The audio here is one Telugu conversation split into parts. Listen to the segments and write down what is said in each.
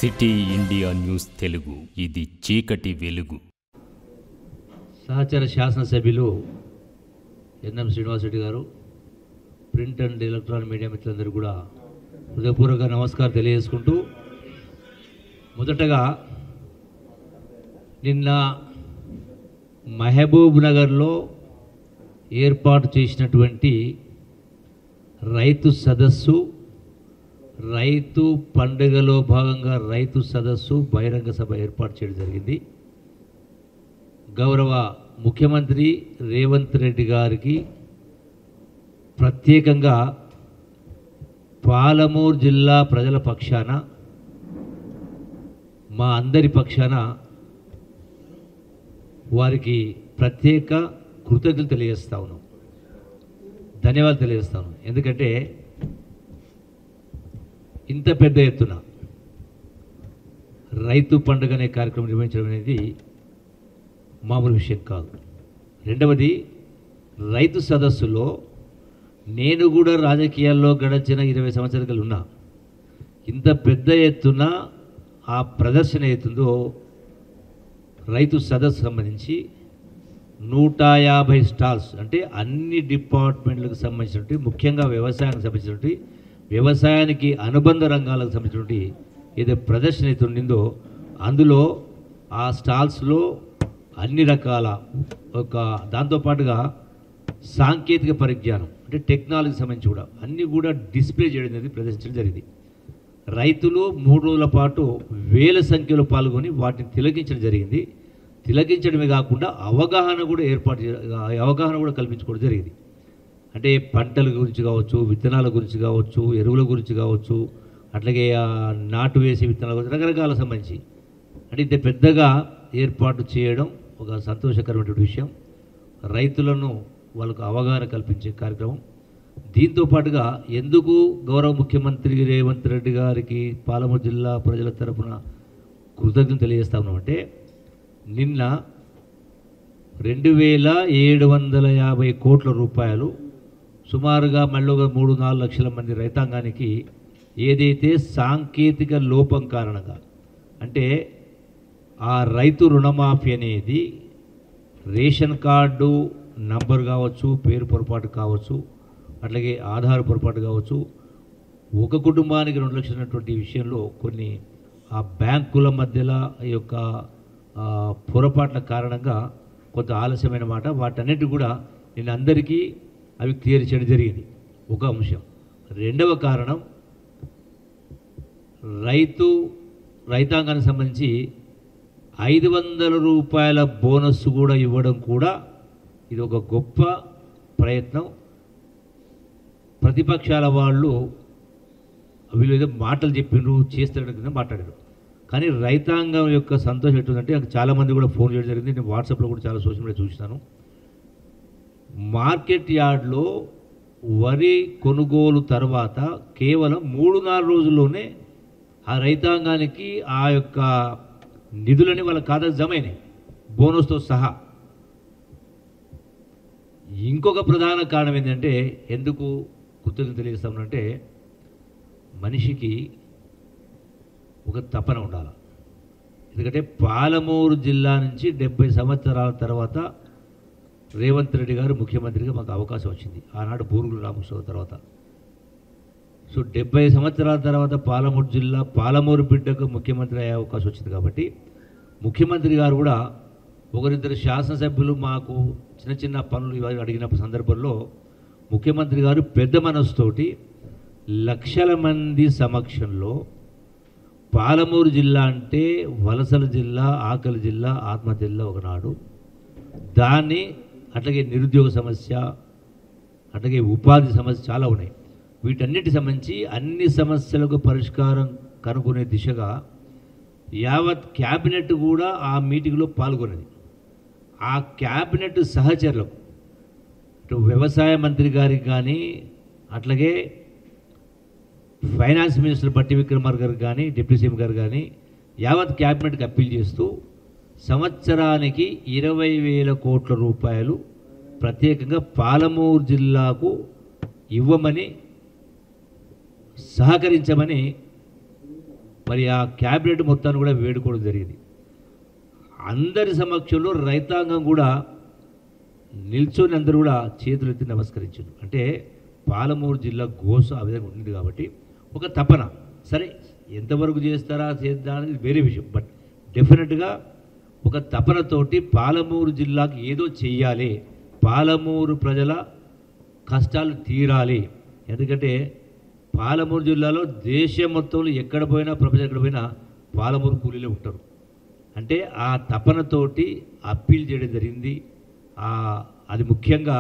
సిటీ ఇండియా న్యూస్ తెలుగు, ఇది చీకటి వెలుగు. సహచర శాసనసభ్యులు ఎన్ఎం శ్రీనివాసరెడ్డి గారు, ప్రింట్ అండ్ ఎలక్ట్రానిక్ మీడియా మిత్రులందరూ కూడా హృదయపూర్వక నమస్కారం తెలియజేసుకుంటూ, మొదటగా నిన్న మహబూబ్ నగర్లో ఏర్పాటు చేసినటువంటి రైతు సదస్సు, రైతు పండుగలో భాగంగా రైతు సదస్సు బహిరంగ సభ ఏర్పాటు చేయడం జరిగింది. గౌరవ ముఖ్యమంత్రి రేవంత్ రెడ్డి గారికి ప్రత్యేకంగా పాలమూరు జిల్లా ప్రజల పక్షాన, మా అందరి పక్షాన వారికి ప్రత్యేక కృతజ్ఞతలు తెలియజేస్తా ఉన్నాం, ధన్యవాదాలు తెలియజేస్తా ఉన్నాం. ఎందుకంటే ఇంత పెద్ద ఎత్తున రైతు పండుగ అనే కార్యక్రమం నిర్వహించడం అనేది మామూలు విషయం కాదు. రెండవది, రైతు సదస్సులో నేను కూడా రాజకీయాల్లో గడిచిన 20 సంవత్సరాలు ఉన్నా. ఇంత పెద్ద ఎత్తున ఆ ప్రదర్శన అవుతుందో, రైతు సదస్సు సంబంధించి 150 స్టాల్స్, అంటే అన్ని డిపార్ట్మెంట్లకు సంబంధించినటువంటి, ముఖ్యంగా వ్యవసాయానికి సంబంధించినటువంటి, వ్యవసాయానికి అనుబంధ రంగాలకు సంబంధించినటువంటి ఏదో ప్రదర్శన అయితే ఉండిందో, అందులో ఆ స్టాల్స్లో అన్ని రకాల దాంతోపాటుగా సాంకేతిక పరిజ్ఞానం, అంటే టెక్నాలజీకి సంబంధించి కూడా అన్నీ కూడా డిస్ప్లే చేయడం అనేది ప్రదర్శించడం జరిగింది. రైతులు 3 రోజుల పాటు వేల సంఖ్యలో పాల్గొని వాటిని తిలకించడం జరిగింది. తిలకించడమే కాకుండా అవగాహన కూడా కల్పించుకోవడం జరిగింది. అంటే పంటల గురించి కావచ్చు, విత్తనాల గురించి కావచ్చు, ఎరువుల గురించి కావచ్చు, అట్లాగే నాటు వేసే విత్తనాల గురించి, రకరకాల సంబంధించి అంటే ఇంత పెద్దగా ఏర్పాటు చేయడం ఒక సంతోషకరమైనటువంటి విషయం. రైతులను వాళ్ళకు అవగాహన కల్పించే కార్యక్రమం. దీంతో పాటుగా ఎందుకు గౌరవ ముఖ్యమంత్రి రేవంత్ రెడ్డి గారికి పాలమూరు జిల్లా ప్రజల తరఫున కృతజ్ఞతలు తెలియజేస్తా ఉన్నామంటే, నిన్న 2750 కోట్ల రూపాయలు సుమారుగా మళ్ళీ 3-4 లక్షల మంది రైతాంగానికి ఏదైతే సాంకేతిక లోపం కారణంగా, అంటే ఆ రైతు రుణమాఫీ అనేది రేషన్ కార్డు నంబర్ కావచ్చు, పేరు పొరపాటు కావచ్చు, అట్లాగే ఆధార్ పొరపాటు కావచ్చు, ఒక కుటుంబానికి 2 లక్షలు ఉన్నటువంటి విషయంలో కొన్ని ఆ బ్యాంకుల మధ్యలో ఈ యొక్క పొరపాట్ల కారణంగా కొంత ఆలస్యమైన మాట. వాటన్నిటి కూడా నేను అందరికీ అవి క్లియర్ చేయడం జరిగింది. ఒక అంశం. రెండవ కారణం, రైతాంగానికి సంబంధించి 500 రూపాయల బోనస్ కూడా ఇవ్వడం కూడా ఇది ఒక గొప్ప ప్రయత్నం. ప్రతిపక్షాల వాళ్ళు వీళ్ళు ఏదో మాటలు చెప్పిండ్రు, చేస్తున్న కింద మాట్లాడారు. కానీ రైతాంగం యొక్క సంతోషం ఎట్టుందంటే, నాకు చాలామంది కూడా ఫోన్ చేయడం జరిగింది. నేను వాట్సాప్లో కూడా చాలా సోషల్ మీడియా చూసినాను. మార్కెట్ యార్డ్లో వరి కొనుగోలు తర్వాత కేవలం 3-4 రోజుల్లోనే ఆ రైతాంగానికి ఆ యొక్క నిధులని వాళ్ళ ఖాతాకు జమ అయినాయి, బోనస్తో సహా. ఇంకొక ప్రధాన కారణం ఏంటంటే, ఎందుకు కృతజ్ఞతలు తెలియజేస్తామంటే, మనిషికి ఒక తపన ఉండాలి. ఎందుకంటే పాలమూరు జిల్లా నుంచి 70 సంవత్సరాల తర్వాత రేవంత్ రెడ్డి గారు ముఖ్యమంత్రిగా మాకు అవకాశం వచ్చింది. ఆనాడు బూరుగుల రామకృష్ణ తర్వాత. సో 70 సంవత్సరాల తర్వాత పాలమూరు జిల్లా, పాలమూరు బిడ్డకు ముఖ్యమంత్రి అయ్యే అవకాశం వచ్చింది. కాబట్టి ముఖ్యమంత్రి గారు కూడా ఒకరిద్దరు శాసనసభ్యులు మాకు చిన్న చిన్న పనులు అడిగిన సందర్భంలో ముఖ్యమంత్రి గారు పెద్ద మనసుతోటి లక్షల మంది సమక్షంలో, పాలమూరు జిల్లా అంటే వలసల జిల్లా, ఆకలి జిల్లా, ఆత్మహత్య జిల్లా ఒకనాడు, దాన్ని అట్లాగే నిరుద్యోగ సమస్య, అట్లాగే ఉపాధి సమస్య చాలా ఉన్నాయి. వీటన్నిటి సంబంధించి అన్ని సమస్యలకు పరిష్కారం కనుగొనే దిశగా యావత్ క్యాబినెట్ కూడా ఆ మీటింగ్లో పాల్గొన్నది. ఆ క్యాబినెట్ సహచరులకు, ఇటు వ్యవసాయ మంత్రి గారికి కానీ, అట్లాగే ఫైనాన్స్ మినిస్టర్ బట్టి విక్రమార్క గారు కానీ, డిప్యూటీ సీఎం గారు కానీ, యావత్ క్యాబినెట్కి అప్పీల్ చేస్తూ సంవత్సరానికి 20,000 కోట్ల రూపాయలు ప్రత్యేకంగా పాలమూరు జిల్లాకు ఇవ్వమని, సహకరించమని మరి ఆ క్యాబినెట్ మొత్తాన్ని కూడా వేడుకోవడం జరిగింది. అందరి సమక్షంలో రైతాంగం కూడా నిల్చొని అందరూ కూడా చేతులు ఎత్తి నమస్కరించారు. అంటే పాలమూరు జిల్లా గోస ఆ విధంగా ఉంది కాబట్టి ఒక తపన, సరే ఎంతవరకు చేస్తారా చేద్దా అనేది వేరే విషయం, బట్ డెఫినెట్గా ఒక తపనతోటి పాలమూరు జిల్లాకి ఏదో చెయ్యాలి, పాలమూరు ప్రజల కష్టాలు తీరాలి. ఎందుకంటే పాలమూరు జిల్లాలో దేశం మొత్తంలో ఎక్కడ పోయినా ప్రపంచం ఎక్కడ పోయినా పాలమూరు కూలీలే ఉంటారు. అంటే ఆ తపనతోటి అప్పీల్ చేయడం జరిగింది. అది ముఖ్యంగా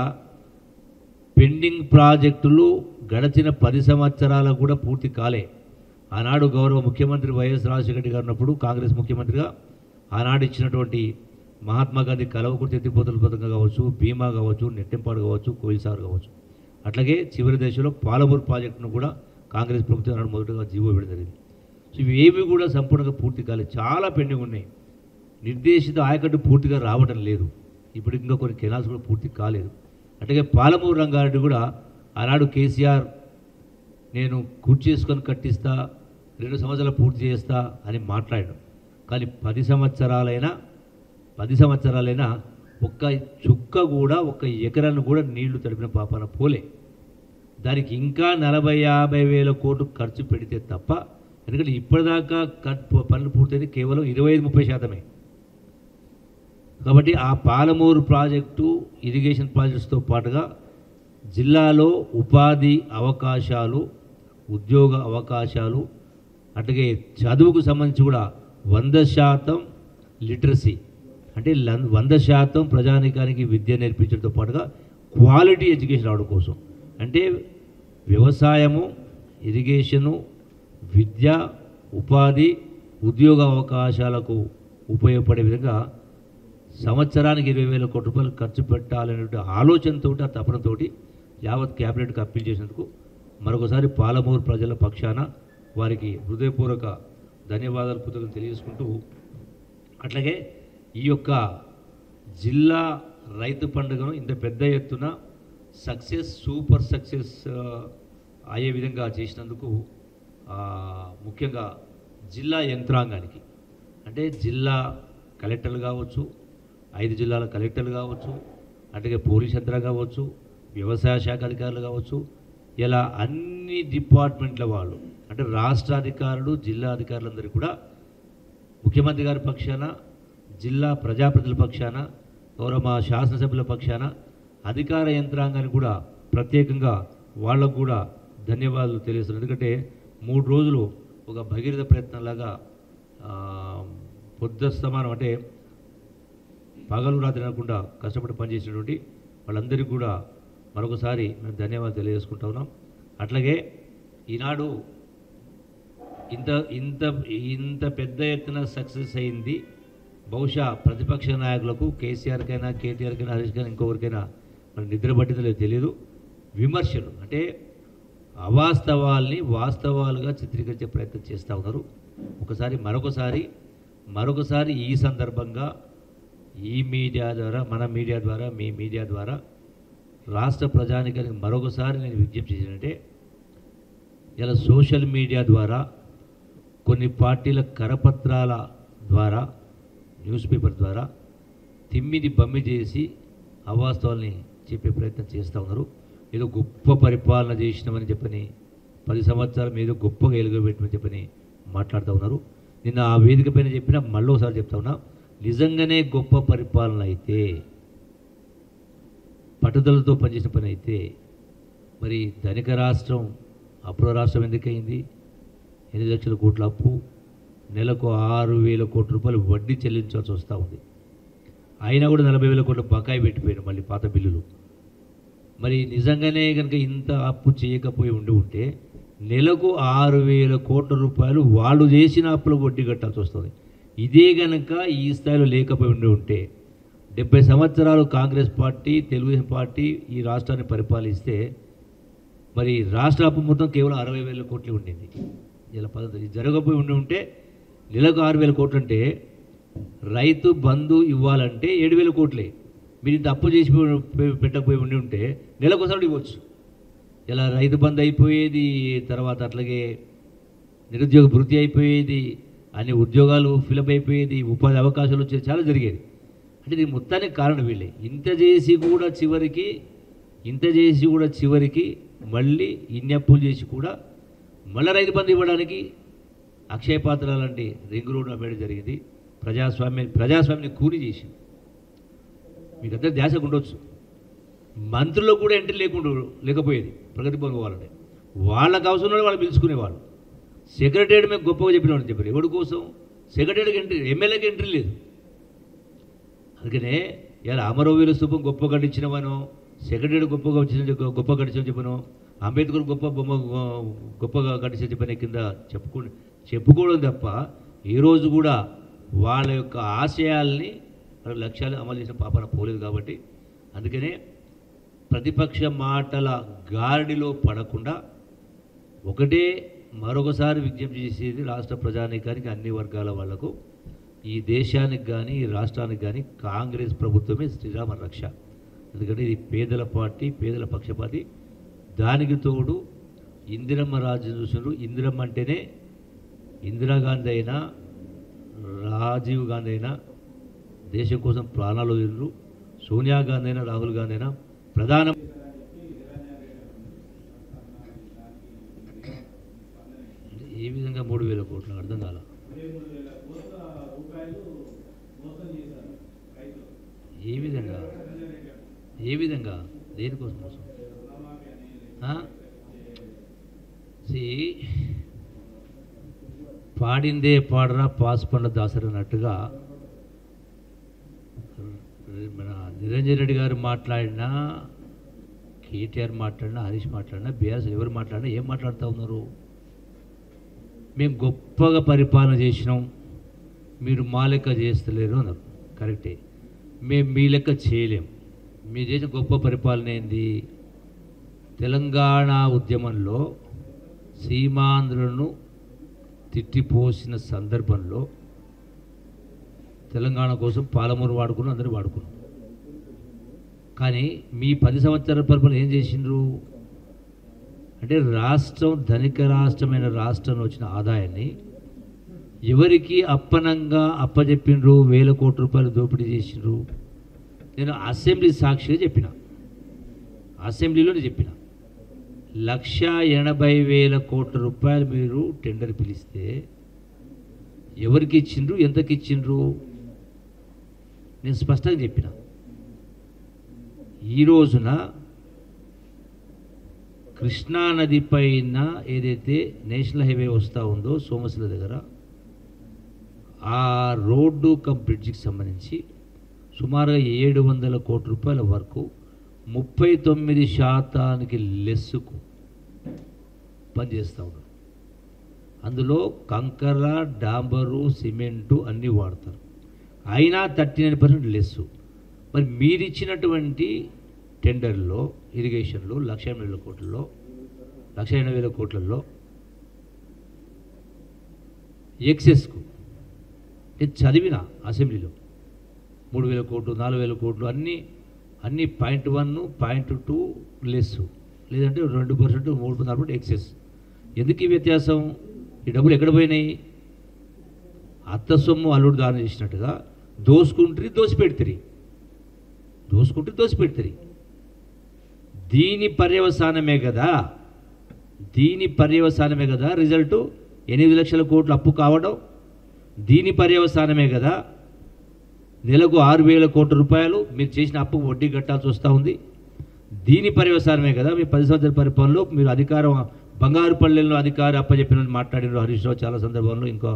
పెండింగ్ ప్రాజెక్టులు గడిచిన 10 సంవత్సరాలకు కూడా పూర్తి కాలే. ఆనాడు గౌరవ ముఖ్యమంత్రి వైఎస్ రాజశేఖర రెడ్డి గారు ఉన్నప్పుడు కాంగ్రెస్ ముఖ్యమంత్రిగా ఆనాడు ఇచ్చినటువంటి మహాత్మా గాంధీ కలవకుర్తి ఎత్తిపోతల పథకం కావచ్చు, భీమా కావచ్చు, నెట్టెంపాడు కావచ్చు, కోయిల్సాగర్ కావచ్చు, అట్లాగే చివరి దశలో పాలమూరు ప్రాజెక్టును కూడా కాంగ్రెస్ ప్రభుత్వం ఆనాడు మొదటగా జీవో ఇవ్వడం జరిగింది. సో ఇవేవి కూడా సంపూర్ణంగా పూర్తి కాలేదు, చాలా పెండింగ్ ఉన్నాయి. నిర్దేశిత ఆయకట్టు పూర్తిగా రావడం లేదు. ఇప్పుడు ఇంకా కొన్ని కెనాల్స్ కూడా పూర్తి కాలేదు. అట్లాగే పాలమూరు రంగారెడ్డి కూడా ఆనాడు కేసీఆర్ నేను చేసుకొని కట్టిస్తా, 2 సంవత్సరాలు పూర్తి చేస్తా అని మాట్లాడాడు. కానీ 10 సంవత్సరాలైనా ఒక్క చుక్క కూడా, ఒక్క ఎకరాన్ని కూడా నీళ్లు తడిపిన పాపాన పోలే. దానికి ఇంకా 40-50 వేల కోట్లు ఖర్చు పెడితే తప్ప, ఎందుకంటే ఇప్పటిదాకా పనులు పూర్తయింది కేవలం 25-30%. కాబట్టి ఆ పాలమూరు ప్రాజెక్టు ఇరిగేషన్ ప్రాజెక్ట్స్తో పాటుగా జిల్లాలో ఉపాధి అవకాశాలు, ఉద్యోగ అవకాశాలు, అట్లాగే చదువుకు సంబంధించి కూడా 100% లిటరసీ, అంటే 100% ప్రజానీకానికి విద్య నేర్పించడంతో పాటుగా క్వాలిటీ ఎడ్యుకేషన్ రావడం కోసం, అంటే వ్యవసాయము, ఇరిగేషను, విద్య, ఉపాధి, ఉద్యోగ అవకాశాలకు ఉపయోగపడే విధంగా సంవత్సరానికి 20,000 కోట్ల రూపాయలు ఖర్చు పెట్టాలనే ఆలోచనతో, ఆ తపనతోటి యావత్ క్యాబినెట్కి అప్పీల్ చేసినందుకు మరొకసారి పాలమూరు ప్రజల పక్షాన వారికి హృదయపూర్వక ధన్యవాదాలు, కృతజ్ఞతలు తెలియజేసుకుంటూ, అట్లాగే ఈ యొక్క జిల్లా రైతు పండుగను ఇంత పెద్ద ఎత్తున సూపర్ సక్సెస్ అయ్యే విధంగా చేసినందుకు ముఖ్యంగా జిల్లా యంత్రాంగానికి, అంటే జిల్లా కలెక్టర్లు కావచ్చు, 5 జిల్లాల కలెక్టర్లు కావచ్చు, అట్లాగే పోలీస్ యంత్రాంగం కావచ్చు, వ్యవసాయ శాఖ అధికారులు కావచ్చు, ఇలా అన్ని డిపార్ట్మెంట్ల వాళ్ళు, అంటే రాష్ట్ర అధికారులు, జిల్లా అధికారులందరూ కూడా ముఖ్యమంత్రి గారి పక్షాన, జిల్లా ప్రజాప్రతినిధుల పక్షాన, గౌరవ మా శాసనసభ్యుల పక్షాన, అధికార యంత్రాంగానికి కూడా ప్రత్యేకంగా వాళ్ళకు కూడా ధన్యవాదాలు తెలియజేస్తున్నారు. ఎందుకంటే 3 రోజులు ఒక భగీరథ ప్రయత్నంలాగా పొద్దుస్తమానం, అంటే పగలు రాత్రి అనకుండా కష్టపడి పనిచేసినటువంటి వాళ్ళందరికీ కూడా మరొకసారి మేము ధన్యవాదాలు తెలియజేసుకుంటా ఉన్నాం. అట్లాగే ఈనాడు ఇంత పెద్ద ఎత్తున సక్సెస్ అయింది బహుశా ప్రతిపక్ష నాయకులకు, కేసీఆర్కైనా, కేటీఆర్కైనా, హరీష్కైనా, ఇంకొకరికైనా మరి నిద్ర పట్టిందో తెలియదు. విమర్శలు అంటే అవాస్తవాల్ని వాస్తవాలుగా చిత్రీకరించే ప్రయత్నం చేస్తూ ఉన్నారు. మరొకసారి ఈ సందర్భంగా ఈ మీడియా ద్వారా, మన మీడియా ద్వారా, మీ మీడియా ద్వారా రాష్ట్ర ప్రజానికానికి మరొకసారి నేను విజ్ఞప్తి చేసినట్టే, ఇలా సోషల్ మీడియా ద్వారా, కొన్ని పార్టీల కరపత్రాల ద్వారా, న్యూస్ పేపర్ ద్వారా తిమ్మిది బమ్మి చేసి అవాస్తవాల్ని చెప్పే ప్రయత్నం చేస్తూ ఉన్నారు. ఏదో గొప్ప పరిపాలన చేసినామని చెప్పని, 10 సంవత్సరాలు ఏదో గొప్పగా ఎలుగబెట్టమని చెప్పని మాట్లాడుతూ ఉన్నారు. నిన్న ఆ వేదిక పైన చెప్పినా మళ్ళీ ఒకసారి చెప్తా ఉన్నా, నిజంగానే గొప్ప పరిపాలన అయితే, పట్టుదలతో పనిచేసిన పని అయితే, మరి ధనిక రాష్ట్రం అప్పుల రాష్ట్రం ఎందుకయింది? 8 లక్షల కోట్ల అప్పు, నెలకు 6,000 కోట్ల రూపాయలు వడ్డీ చెల్లించాల్సి వస్తూ ఉంది. అయినా కూడా 40,000 కోట్ల బకాయి పెట్టిపోయారు మళ్ళీ పాత బిల్లులు. మరి నిజంగానే కనుక ఇంత అప్పు చేయకపోయి ఉంటే నెలకు 6,000 కోట్ల రూపాయలు వాళ్ళు చేసిన అప్పులకు వడ్డీ కట్టాల్సి వస్తుంది. ఇదే కనుక ఈ స్థాయిలో లేకపోయి ఉంటే 70 సంవత్సరాలు కాంగ్రెస్ పార్టీ, తెలుగుదేశం పార్టీ ఈ రాష్ట్రాన్ని పరిపాలిస్తే మరి రాష్ట్ర అప్పు మొత్తం కేవలం 60,000 కోట్లు ఉండింది. ఇలా పద్ధతి జరగకపోయి ఉంటే నెలకు 6,000 కోట్లు అంటే రైతు బంధు ఇవ్వాలంటే 7,000 కోట్లే. మీరు ఇంత అప్పు చేసి పెట్టకపోయి ఉంటే నెలకోసారి ఇవ్వచ్చు. ఇలా రైతు బంధు అయిపోయేది. తర్వాత అట్లాగే నిరుద్యోగ భృతి అయిపోయేది, అన్ని ఉద్యోగాలు ఫిలప్ అయిపోయేది, ఉపాధి అవకాశాలు వచ్చేది, చాలా జరిగేది. అంటే దీని మొత్తానికి కారణం వీళ్ళే. ఇంత చేసి కూడా చివరికి మళ్ళీ ఇన్ని అప్పులు చేసి కూడా మళ్ళీ రైతు బంధు ఇవ్వడానికి అక్షయ పాత్ర లాంటి రింగ్ రోడ్డు అమ్మేయడం జరిగింది. ప్రజాస్వామ్యాన్ని కూలి చేసింది. మీకు అందరూ ధ్యాసకు ఉండొచ్చు, మంత్రులకు కూడా ఎంట్రీ లేకపోయేది ప్రగతి భవన్ పోవాలంటే. వాళ్ళకు అవసరం వాళ్ళు పిలుచుకునేవాళ్ళు. సెక్రటరీ మేము గొప్పగా చెప్పినామని చెప్పారు. ఎవరి కోసం? సెక్రటరీకి ఎంట్రీ, ఎమ్మెల్యేకి ఎంట్రీ లేదు. అందుకనే ఇలా అమరవీరుల స్థూపం గొప్ప కట్టించినవనో, సెక్రటరీ గొప్ప కట్టించని చెప్పను, అంబేద్కర్ గొప్పగా కట్టించని చెప్పిన కింద చెప్పుకోవడం తప్ప ఈరోజు కూడా వాళ్ళ యొక్క ఆశయాల్ని, వాళ్ళ లక్ష్యాలు అమలు చేసిన పాపన పోలేదు. కాబట్టి అందుకనే ప్రతిపక్ష మాటల గారడిలో పడకుండా ఒకటే మరొకసారి విజ్ఞప్తి చేసేది రాష్ట్ర ప్రజానీకానికి, అన్ని వర్గాల వాళ్లకు, ఈ దేశానికి కానీ ఈ రాష్ట్రానికి కానీ కాంగ్రెస్ ప్రభుత్వమే శ్రీరామ రక్ష. ఎందుకంటే ఇది పేదల పార్టీ, పేదల పక్షపాతి. దానికి తోడు ఇందిరమ్మ రాజ్యం చూసినారు. ఇందిరమ్మ అంటేనే ఇందిరాగాంధీ అయినా రాజీవ్ గాంధీ అయినా దేశం కోసం ప్రాణాలు వదిలిరు. సోనియా గాంధీ అయినా రాహుల్ గాంధీ అయినా ప్రధాన ఏ విధంగా 3,000 కోట్లు అర్థం కాల. ఏ విధంగా దేనికోసం కోసం? పాడిందే పాడరా పాసుపండ్ల దాసరి అన్నట్టుగా మన నిరంజన్ రెడ్డి గారు మాట్లాడినా, కేటీఆర్ మాట్లాడినా, హరీష్ మాట్లాడినా, బీఆర్ఎస్ ఎవరు మాట్లాడినా ఏం మాట్లాడుతూ ఉన్నారు? మేము గొప్పగా పరిపాలన చేసినాం, మీరు మా లెక్క చేస్తలేరు అన్నారు. కరెక్టే, మేము మీ లెక్క చేయలేం. మీరు చేసిన గొప్ప పరిపాలన ఏంది? తెలంగాణ ఉద్యమంలో సీమాంధ్రులను తిట్టిపోసిన సందర్భంలో తెలంగాణ కోసం పాలమూరు వాడుకున్నాం, అందరూ వాడుకున్నాం. కానీ మీ 10 సంవత్సరాల పరిపాలన ఏం చేసిండ్రు అంటే, రాష్ట్రం ధనిక రాష్ట్రమైన రాష్ట్రంలో వచ్చిన ఆదాయాన్ని ఎవరికి అప్పనంగా అప్పచెప్పిండ్రు? 1,000 కోట్ల రూపాయలు దోపిడీ చేసిండ్రు. నేను అసెంబ్లీ సాక్షిగా చెప్పిన, అసెంబ్లీలోనే చెప్పిన, 1,80,000 కోట్ల రూపాయలు మీరు టెండర్ పిలిస్తే ఎవరికి ఇచ్చిండ్రు, ఎంతకి ఇచ్చిండ్రు? నేను స్పష్టంగా చెప్పిన. ఈ రోజున కృష్ణానది పైన ఏదైతే నేషనల్ హైవే వస్తూ ఉందో సోమశిల దగ్గర, ఆ రోడ్డు కమ్ బ్రిడ్జికి సంబంధించి సుమారుగా 700 కోట్ల రూపాయల వరకు 39% లెస్సుకు పనిచేస్తూ ఉన్నారు. అందులో కంకర, డాంబరు, సిమెంటు అన్నీ వాడతారు. అయినా 39% లెస్సు. మరి మీరిచ్చినటువంటి టెండర్లో ఇరిగేషన్లో 1,80,000 కోట్లలో ఎక్సెస్కు నేను చదివిన అసెంబ్లీలో 3,000 కోట్లు, 4,000 కోట్లు అన్నీ 0.1, 0.2 లెస్సు, లేదంటే 2%, 3% ఎక్సెస్. ఎందుకు ఈ వ్యత్యాసం? ఈ డబ్బులు ఎక్కడ పోయినాయి? అత్త సొమ్ము అల్లుడు దానం చేసినట్టుగా దోసుకుంటారు, దోసిపెడతారు. దీని పర్యవసానమే కదా రిజల్టు 8 లక్షల కోట్లు అప్పు కావడం. దీని పర్యవసానమే కదా నెలకు 6,000 కోట్ల రూపాయలు మీరు చేసిన అప్పుకు వడ్డీ కట్టాల్సి వస్తూ ఉంది. దీని పర్యవసానమే కదా మీ 10 సంవత్సరాల పరిపాలనలో మీరు అధికారం బంగారు పల్లెల్లో అధికారం అప్పచెప్పిన మాట్లాడినారు హరీష్ రావు చాలా సందర్భంలో, ఇంకో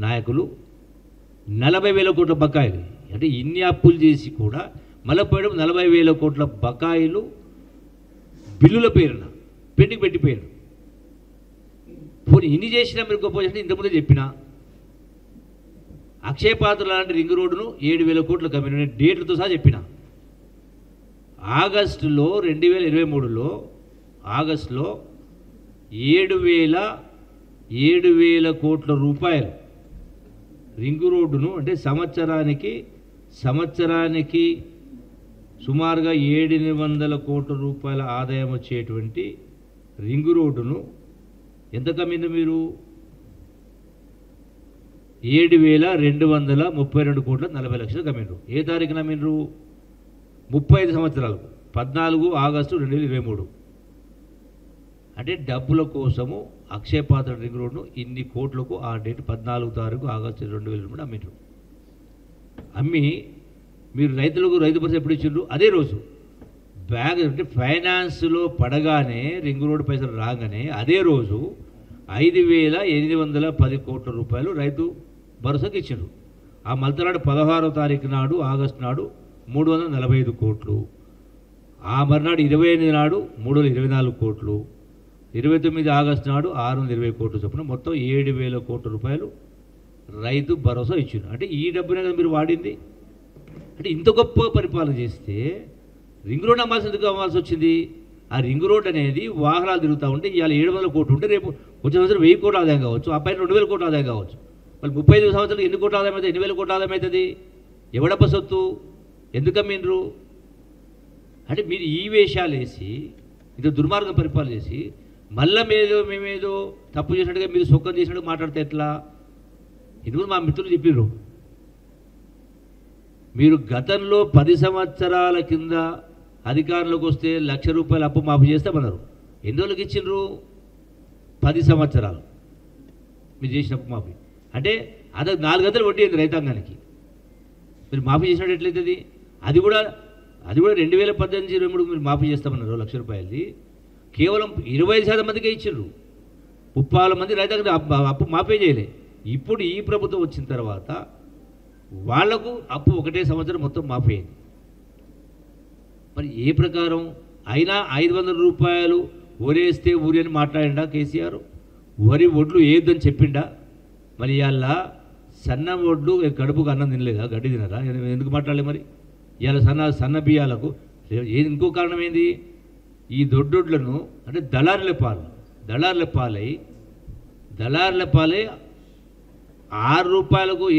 నాయకులు. 40,000 కోట్ల బకాయిలు. అంటే ఇన్ని అప్పులు చేసి కూడా మళ్ళీ పోయడం 40,000 కోట్ల బకాయిలు బిల్లుల పేరున పెండింగ్ పెట్టిపోయారు. పోనీ ఇన్ని చేసినా మీరు గొప్ప చేసినా ఇంతకుముందే చెప్పిన అక్షయ పాత్ర లాంటి రింగ్ రోడ్డును 7,000 కోట్ల కమ్మిన డేట్లతో సహా చెప్పిన. ఆగస్టులో 2023లో ఆగస్టులో 7,000 కోట్ల రూపాయలు రింగ్ రోడ్డును, అంటే సంవత్సరానికి సుమారుగా 700 కోట్ల రూపాయల ఆదాయం వచ్చేటువంటి రింగ్ రోడ్డును ఎంత కమ్మింది మీరు? 7,232 కోట్ల 40 లక్షలు కమ్మిండ్రు. ఏ తారీఖున అమ్మిండ్రు? 35 సంవత్సరాలకు 14 ఆగస్టు 2023. అంటే డబ్బుల కోసము అక్షయపాత్ర రింగ్ రోడ్ను ఇన్ని కోట్లకు ఆ డేట్ 14 తారీఖు ఆగస్టు 2023 అమ్మిండ్రు. అమ్మి మీరు రైతులకు రైతు భరోసా ఎప్పుడు ఇచ్చిండ్రు? అదే రోజు బ్యాగ్ అంటే ఫైనాన్స్లో పడగానే రింగ్ రోడ్ పైసలు రాగానే అదే రోజు 5,810 కోట్ల రూపాయలు రైతు భరోసాకి ఇచ్చిండ్రు. ఆ మలతనాడు 16వ తారీఖు నాడు ఆగస్టు నాడు 345 కోట్లు, ఆ మర్నాడు 28 నాడు 324 కోట్లు, 29 ఆగస్టు నాడు 620 కోట్లు చొప్పున మొత్తం 7,000 కోట్ల రూపాయలు రైతు భరోసా ఇచ్చిండ్రు. అంటే ఈ డబ్బునే కదా మీరు వాడింది. అంటే ఇంత గొప్ప పరిపాలన చేస్తే రింగ్ రోడ్ అమ్మాల్సి వచ్చింది. ఆ రింగ్ రోడ్ అనేది వాహనాలు తిరుగుతూ ఉంటే ఇవాళ 700 కోట్లు ఉంటే రేపు వచ్చే సంవత్సరం 1000 కోట్ల ఆదాయం కావచ్చు, ఆ పైన 2000 కోట్ల ఆదాయం కావచ్చు. వాళ్ళు 35 సంవత్సరాలు ఎన్ని కోట్ల ఆదాయం అవుతుంది? 8,000 కోట్ల ఆదాయం అవుతుంది. ఎవడప్ప సొత్తు? ఎందుకు అమ్మిండ్రు? అంటే మీరు ఈ వేషాలు వేసి ఇది దుర్మార్గం పరిపాలన చేసి మళ్ళీ మేమేదో తప్పు చేసినట్టుగా మీరు సొక్కం చేసినట్టు మాట్లాడితే ఎట్లా? ఇది మా మిత్రులు చెప్పిర్రు. మీరు గతంలో 10 సంవత్సరాల కింద అధికారంలోకి వస్తే ₹1,00,000 అప్పు మాఫీ చేస్తామన్నారు. ఎన్ని రోజులకి ఇచ్చిండ్రు? 10 సంవత్సరాలు మీరు చేసిన అప్పు మాఫీ. అంటే అది 4 గంటలు వడ్డీ అయింది రైతాంగానికి. మీరు మాఫీ చేసినట్టు ఎట్లయితుంది? అది కూడా 2018-23 మీరు మాఫీ చేస్తామన్నారు ₹1,00,000. కేవలం 25% మందికే ఇచ్చిండ్రు. 30 మంది రైతాంగం అప్పు మాఫీ చేయలే. ఇప్పుడు ఈ ప్రభుత్వం వచ్చిన తర్వాత వాళ్లకు అప్పు ఒకటే సంవత్సరం మొత్తం మాఫీ అయింది. మరి ఏ ప్రకారం అయినా ₹500 వరేస్తే ఊరి అని మాట్లాడిండా కేసీఆర్? వరి ఒడ్లు ఏదని చెప్పిండా? మరి ఇవాళ సన్న ఒడ్లు కడుపుకు అన్నం తినలేదా? గడ్డి తినరా? ఎందుకు మాట్లాడలే? మరి ఇవాళ సన్న బియ్యాలకు ఇంకో కారణం ఏంది? ఈ దొడ్డొడ్లను అంటే దళారుల పాలై ₹6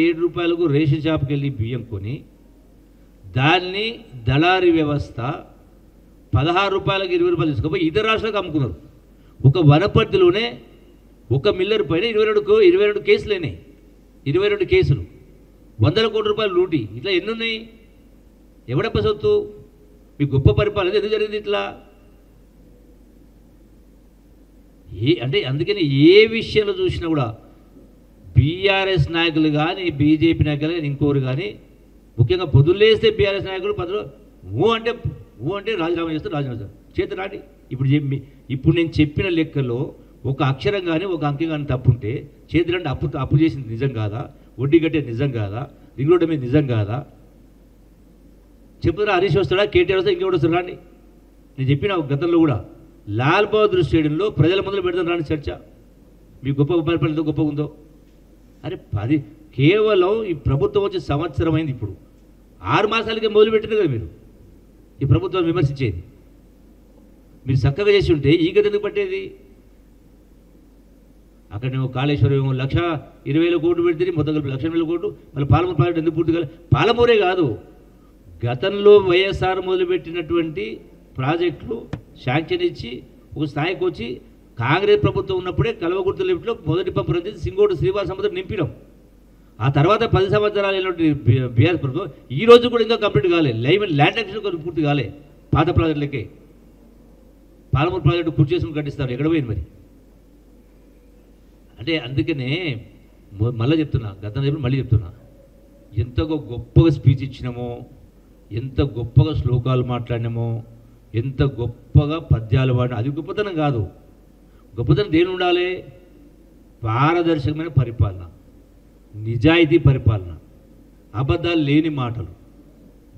₹7 రేషన్ షాప్కి వెళ్ళి బియ్యం కొని దాన్ని దళారీ వ్యవస్థ ₹16 ₹20 తీసుకుపోయి ఇతర రాష్ట్రాలకు అమ్ముకున్నారు. ఒక వనపర్తిలోనే ఒక మిల్లర్ పైన 22 కేసులేనాయి. 22 కేసులు, ₹100 కోట్ల లూటి. ఇట్లా ఎన్నున్నాయి? ఎవడప్ప సొత్తు? మీ గొప్ప పరిపాలన ఎందుకు జరిగింది ఇట్లా? అంటే అందుకని ఏ విషయంలో చూసినా కూడా బీఆర్ఎస్ నాయకులు కానీ బీజేపీ నాయకులు కానీ ఇంకోరు కానీ ముఖ్యంగా పొద్దులేస్తే బీఆర్ఎస్ నాయకులు ఊ అంటే రాజీనామా చేస్తారు, రాజీనామా చేస్తారు. చేత రాండి. ఇప్పుడు నేను చెప్పిన లెక్కలో ఒక అక్షరం కానీ ఒక అంకె కానీ తప్పుంటే చేతులంటే అప్పు చేసింది నిజం కాదా? వడ్డీ కట్టేది నిజం కాదా? రింగ్ రోడ్డు మీద నిజం కాదా? చెప్తారా? హరీష్ వస్తాడా? కేటీఆర్ వస్తాడా? ఇంకెవడు వస్తాడు? రాండి. నేను చెప్పిన గతంలో కూడా లాల్ బహదూర్ స్టేడియంలో ప్రజల మొదలు పెడతాను రాండి చర్చ. మీ గొప్ప పరిపాలన ఎంత గొప్పగా ఉందో. అరే కేవలం ఈ ప్రభుత్వం వచ్చి సంవత్సరం అయింది. ఇప్పుడు 6 మాసాలకే మొదలుపెట్టింది కదా మీరు ఈ ప్రభుత్వాన్ని విమర్శించేది. మీరు చక్కగా చేసి ఉంటే ఈ గది ఎందుకు పట్టేది? అక్కడ నువ్వు కాళేశ్వరం 1,20,000 కోట్లు పెడితే మొత్తం కలిపి 1,20,000 కోట్లు. మళ్ళీ పాలమూరు ప్రాజెక్టు ఎందుకు పూర్తి కాలేదు? పాలమూరే కాదు, గతంలో వైఎస్ఆర్ మొదలుపెట్టినటువంటి ప్రాజెక్టులు శాంక్షన్ ఇచ్చి ఒక స్థాయికి వచ్చి కాంగ్రెస్ ప్రభుత్వం ఉన్నప్పుడే కల్వకుర్తి లిఫ్ట్లో మొదటి పంపు రద్దు సింగోడు శ్రీవారి సముద్రం నింపినాం. ఆ తర్వాత 10 సంవత్సరాలు బీఆర్ఎస్ ప్రభుత్వం ఈ రోజు కూడా ఇంకా కంప్లీట్ కాలే. ల్యాండ్ యాక్షన్ పూర్తి కాలే. పాత ప్రాజెక్టులకే పాలమూరు ప్రాజెక్టు పూర్తి చేసుకుని కట్టిస్తారు. ఎక్కడ పోయింది మరి? అంటే అందుకనే మళ్ళీ చెప్తున్నా, గతంలో మళ్ళీ చెప్తున్నా, ఎంత గొప్పగా స్పీచ్ ఇచ్చినామో, ఎంత గొప్పగా శ్లోకాలు మాట్లాడినామో, ఎంత గొప్పగా పద్యాలు వాడినా అది గొప్పతనం కాదు. గొప్పతనం దేని ఉండాలి? పారదర్శకమైన పరిపాలన, నిజాయితీ పరిపాలన, అబద్ధాలు లేని మాటలు,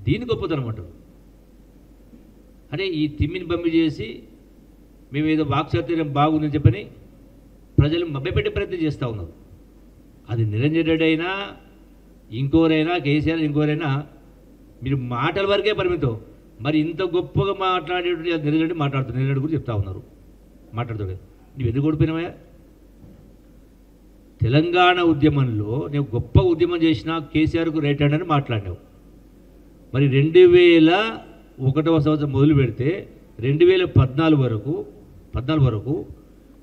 దీని గొప్పతనం అంటారు. అంటే ఈ తిమ్మిని పంపి చేసి మేమేదో వాక్చాతుర్యం బాగుందని చెప్పని ప్రజలు మభ్యపెట్టే ప్రయత్నం చేస్తూ ఉన్నారు. అది నిరంజన్ రెడ్డి అయినా ఇంకోరైనా కేసీఆర్ ఇంకోరైనా మీరు మాటల వరకే పరిమితం. మరి ఇంత గొప్పగా మాట్లాడేటువంటి నిరంజన్ రెడ్డి మాట్లాడుతున్నారు. నిరంజన్ రెడ్డి గురించి చెప్తా ఉన్నారు, మాట్లాడుతాడు. నువ్వు ఎందుకు ఓడిపోయినావా? తెలంగాణ ఉద్యమంలో నేను గొప్ప ఉద్యమం చేసినా కేసీఆర్కు రైట్ హ్యాండ్ అని మాట్లాడినావు. మరి 2001వ సంవత్సరం మొదలు పెడితే 2014 వరకు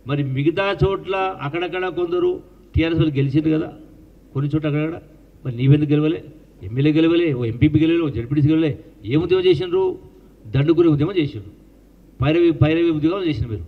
మరి మిగతా చోట్ల అక్కడక్కడ కొందరు టీఆర్ఎస్ వాళ్ళు గెలిచింది కదా. కొన్ని చోట్ల అక్కడ మరి నీవెందుకు గెలవలే, ఎమ్మెల్యే గెలవలే, ఓ ఎంపీపీ గెలవలే, ఓ జడ్పీటీసీ గెలవలే, ఏ ఉద్యమం చేసినారు? దండుకునే ఉద్యమం చేసిండ్రు, పైరవి ఉద్యోగాలు చేసిన మీరు.